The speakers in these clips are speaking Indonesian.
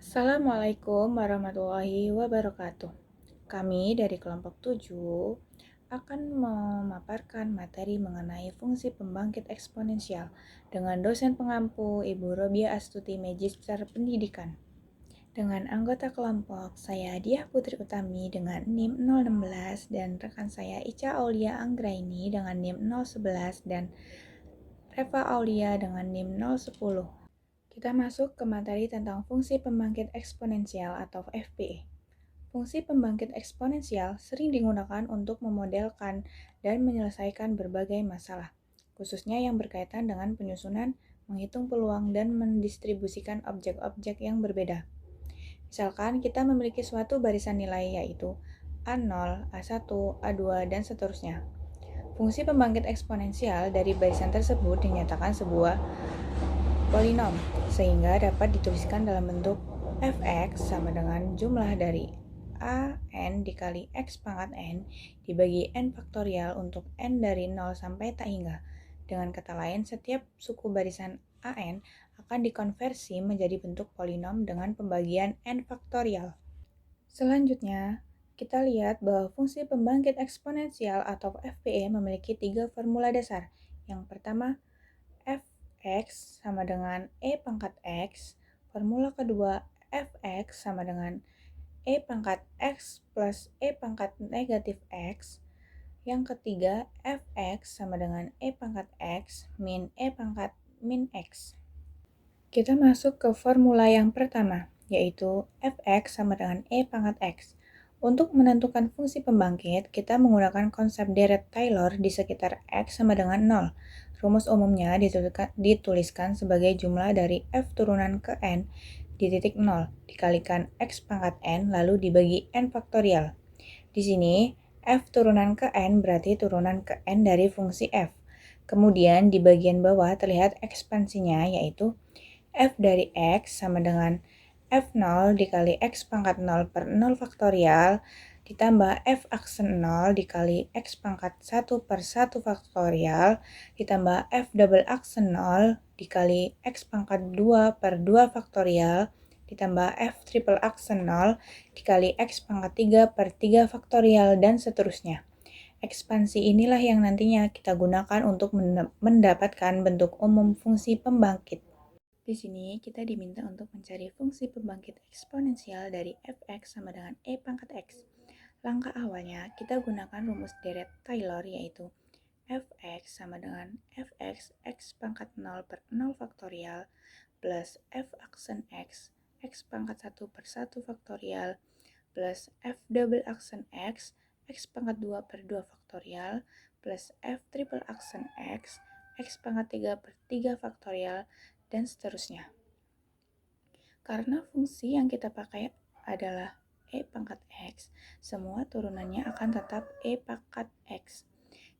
Assalamualaikum warahmatullahi wabarakatuh. Kami dari kelompok 7 akan memaparkan materi mengenai fungsi pembangkit eksponensial dengan dosen pengampu Ibu Robia Astuti Magister Pendidikan. Dengan anggota kelompok, saya Diah Putri Utami dengan NIM 016 dan rekan saya Ica Aulia Anggraini dengan NIM 011 dan Reva Aulia dengan NIM 010. Kita masuk ke materi tentang fungsi pembangkit eksponensial atau FPE. Fungsi pembangkit eksponensial sering digunakan untuk memodelkan dan menyelesaikan berbagai masalah, khususnya yang berkaitan dengan penyusunan, menghitung peluang, dan mendistribusikan objek-objek yang berbeda. Misalkan kita memiliki suatu barisan nilai yaitu A0, A1, A2, dan seterusnya. Fungsi pembangkit eksponensial dari barisan tersebut dinyatakan sebuah polinom, sehingga dapat dituliskan dalam bentuk fx sama dengan jumlah dari a(n) dikali x pangkat n dibagi n faktorial untuk n dari 0 sampai tak hingga. Dengan kata lain, setiap suku barisan a(n) akan dikonversi menjadi bentuk polinom dengan pembagian n faktorial. Selanjutnya, kita lihat bahwa fungsi pembangkit eksponensial atau FPE memiliki 3 formula dasar. Yang pertama, fx sama dengan e pangkat x. Formula kedua, fx sama dengan e pangkat x plus e pangkat negatif x. Yang ketiga, fx sama dengan e pangkat x min e pangkat min x. Kita masuk ke formula yang pertama, yaitu fx sama dengan e pangkat x. Untuk menentukan fungsi pembangkit, kita menggunakan konsep deret Taylor di sekitar x sama dengan 0. Rumus umumnya dituliskan sebagai jumlah dari f turunan ke n di titik 0 dikalikan x pangkat n lalu dibagi n faktorial. Di sini, f turunan ke n berarti turunan ke n dari fungsi f. Kemudian di bagian bawah terlihat ekspansinya, yaitu f dari x sama dengan f0 dikali x pangkat 0 per 0 faktorial ditambah f aksen 0 dikali x pangkat 1 per 1 faktorial ditambah f double aksen 0 dikali x pangkat 2 per 2 faktorial ditambah f triple aksen 0 dikali x pangkat 3 per 3 faktorial dan seterusnya. Ekspansi inilah yang nantinya kita gunakan untuk mendapatkan bentuk umum fungsi pembangkit. Di sini kita diminta untuk mencari fungsi pembangkit eksponensial dari fx sama dengan e pangkat x. Langkah awalnya kita gunakan rumus deret Taylor yaitu fx sama dengan fx x pangkat 0 per 0 faktorial plus f aksen x pangkat 1 per 1 faktorial plus f double aksen x pangkat 2 per 2 faktorial plus f triple aksen x pangkat 3 per 3 faktorial dan seterusnya. Karena fungsi yang kita pakai adalah e pangkat x, semua turunannya akan tetap e pangkat x.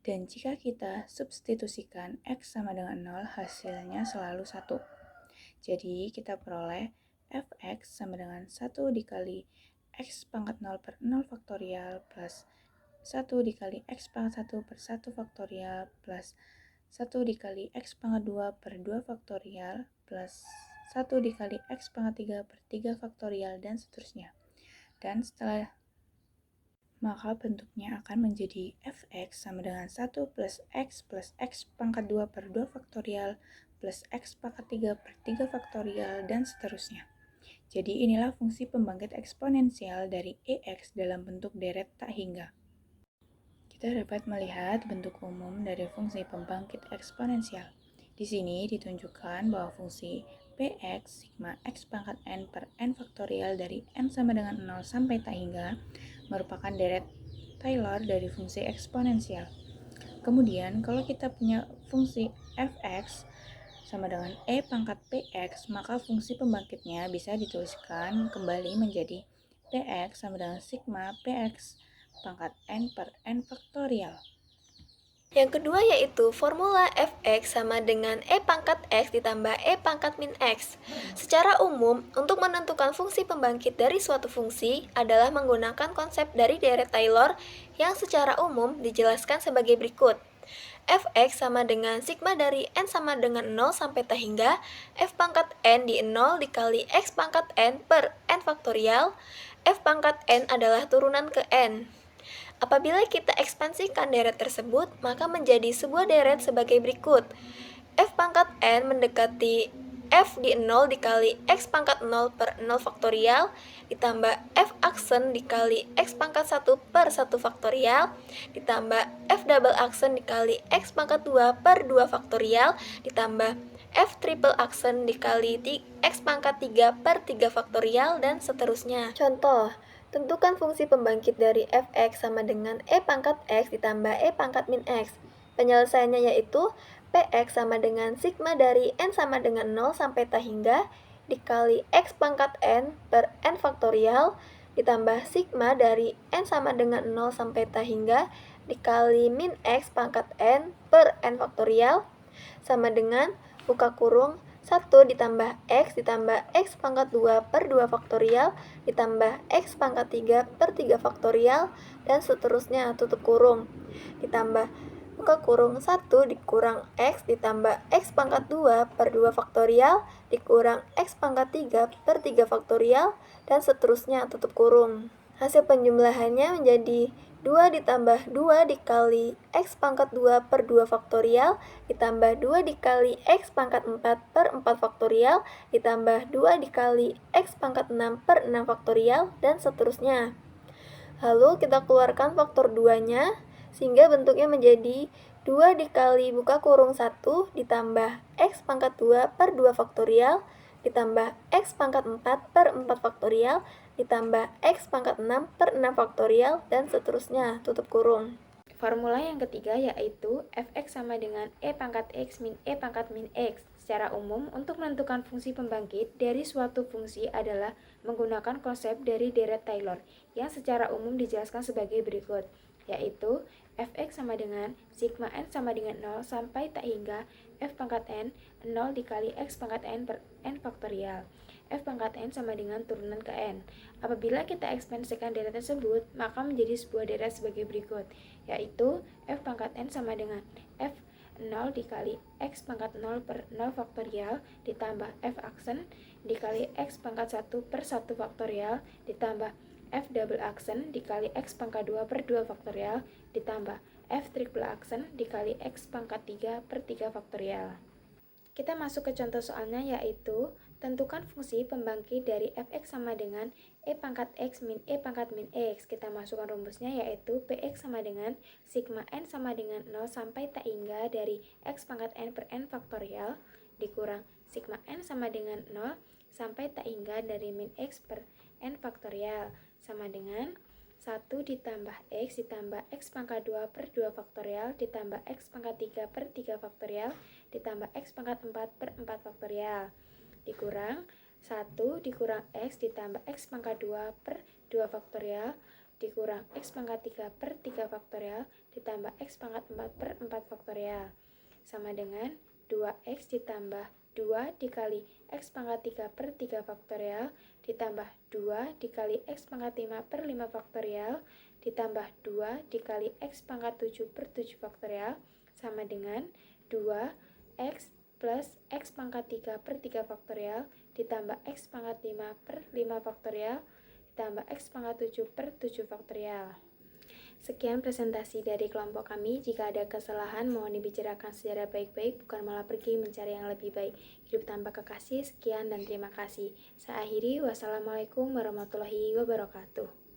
Dan jika kita substitusikan x sama dengan 0, hasilnya selalu 1. Jadi kita peroleh fx sama dengan 1 dikali x pangkat 0 per 0 faktorial plus 1 dikali x pangkat 1 per 1 faktorial plus 1 dikali x pangkat 2 per 2 faktorial plus 1 dikali x pangkat 3 per 3 faktorial dan seterusnya. Dan setelah maka bentuknya akan menjadi fx sama dengan 1 plus x pangkat 2 per 2 faktorial plus x pangkat 3 per 3 faktorial dan seterusnya. Jadi inilah fungsi pembangkit eksponensial dari ex dalam bentuk deret tak hingga. Kita dapat melihat bentuk umum dari fungsi pembangkit eksponensial. Di sini ditunjukkan bahwa fungsi px sigma x pangkat n per n faktorial dari n sama dengan 0 sampai tak hingga merupakan deret Taylor dari fungsi eksponensial. Kemudian kalau kita punya fungsi fx sama dengan e pangkat px, maka fungsi pembangkitnya bisa dituliskan kembali menjadi px sama dengan sigma px pangkat n per n faktorial. Yang kedua yaitu formula fx sama dengan e pangkat x ditambah e pangkat min x. Secara umum, untuk menentukan fungsi pembangkit dari suatu fungsi adalah menggunakan konsep dari deret Taylor yang secara umum dijelaskan sebagai berikut. fx sama dengan sigma dari n sama dengan 0 sampai T hingga f pangkat n di 0 dikali x pangkat n per n faktorial. F pangkat n adalah turunan ke n. Apabila kita ekspansikan deret tersebut, maka menjadi sebuah deret sebagai berikut. F pangkat n mendekati f di 0 dikali x pangkat 0 per 0 faktorial ditambah f aksen dikali x pangkat 1 per 1 faktorial ditambah f double aksen dikali x pangkat 2 per 2 faktorial ditambah f triple aksen dikali x pangkat 3 per 3 faktorial dan seterusnya. Contoh, tentukan fungsi pembangkit dari fx sama dengan e pangkat x ditambah e pangkat min x. Penyelesaiannya yaitu Px sama dengan sigma dari n sama dengan 0 sampai T hingga dikali x pangkat n per n faktorial ditambah sigma dari n sama dengan 0 sampai T hingga dikali min x pangkat n per n faktorial sama dengan buka kurung 1 ditambah x pangkat 2 per 2 faktorial ditambah x pangkat 3 per 3 faktorial dan seterusnya tutup kurung ditambah buka kurung 1 dikurang x ditambah x pangkat 2 per 2 faktorial dikurang x pangkat 3 per 3 faktorial dan seterusnya tutup kurung. Hasil penjumlahannya menjadi 2 ditambah 2 dikali x pangkat 2 per 2 faktorial ditambah 2 dikali x pangkat 4 per 4 faktorial ditambah 2 dikali x pangkat 6 per 6 faktorial dan seterusnya. Lalu kita keluarkan faktor 2-nya sehingga bentuknya menjadi 2 dikali buka kurung 1 ditambah x pangkat 2 per 2 faktorial ditambah x pangkat 4 per 4 faktorial ditambah x pangkat 6 per 6 faktorial dan seterusnya tutup kurung. Formula yang ketiga yaitu fx sama dengan e pangkat x min e pangkat min x. Secara umum, untuk menentukan fungsi pembangkit dari suatu fungsi adalah menggunakan konsep dari deret Taylor yang secara umum dijelaskan sebagai berikut, yaitu fx sama dengan sigma n sama dengan 0 sampai T hingga f pangkat n 0 dikali x pangkat n per n faktorial. F pangkat n sama dengan turunan ke n. Apabila kita ekspansikan deret tersebut, maka menjadi sebuah deret sebagai berikut, yaitu f pangkat n sama dengan f 0 dikali x pangkat 0 per 0 faktorial ditambah f aksen dikali x pangkat 1 per 1 faktorial ditambah f double aksen dikali x pangkat 2 per 2 faktorial ditambah f triple aksen dikali x pangkat 3 per 3 faktorial. Kita masuk ke contoh soalnya, yaitu tentukan fungsi pembangkit dari fx sama dengan e pangkat x min e pangkat min x. Kita masukkan rumusnya, yaitu px sama dengan sigma n sama dengan 0 sampai T hingga dari x pangkat n per n faktorial dikurang sigma n sama dengan 0 sampai T hingga dari min x per n faktorial sama dengan 1 ditambah x pangkat 2 per 2 faktorial ditambah x pangkat 3 per 3 faktorial ditambah x pangkat 4 per 4 faktorial dikurang 1 dikurang x ditambah x pangkat 2 per 2 faktorial dikurang x pangkat 3 per 3 faktorial ditambah x pangkat 4 per 4 faktorial sama dengan 2x ditambah 2 dikali x pangkat 3 per 3 faktorial ditambah 2 dikali x pangkat 5 per 5 faktorial ditambah 2 dikali x pangkat 7 per 7 faktorial sama dengan 2x plus x pangkat 3 per 3 faktorial ditambah x pangkat 5 per 5 faktorial ditambah x pangkat 7 per 7 faktorial. Sekian presentasi dari kelompok kami. Jika ada kesalahan, mohon dibicarakan secara baik-baik, bukan malah pergi mencari yang lebih baik. Hidup tanpa kekasih. Sekian dan terima kasih. Saya akhiri. Wassalamualaikum warahmatullahi wabarakatuh.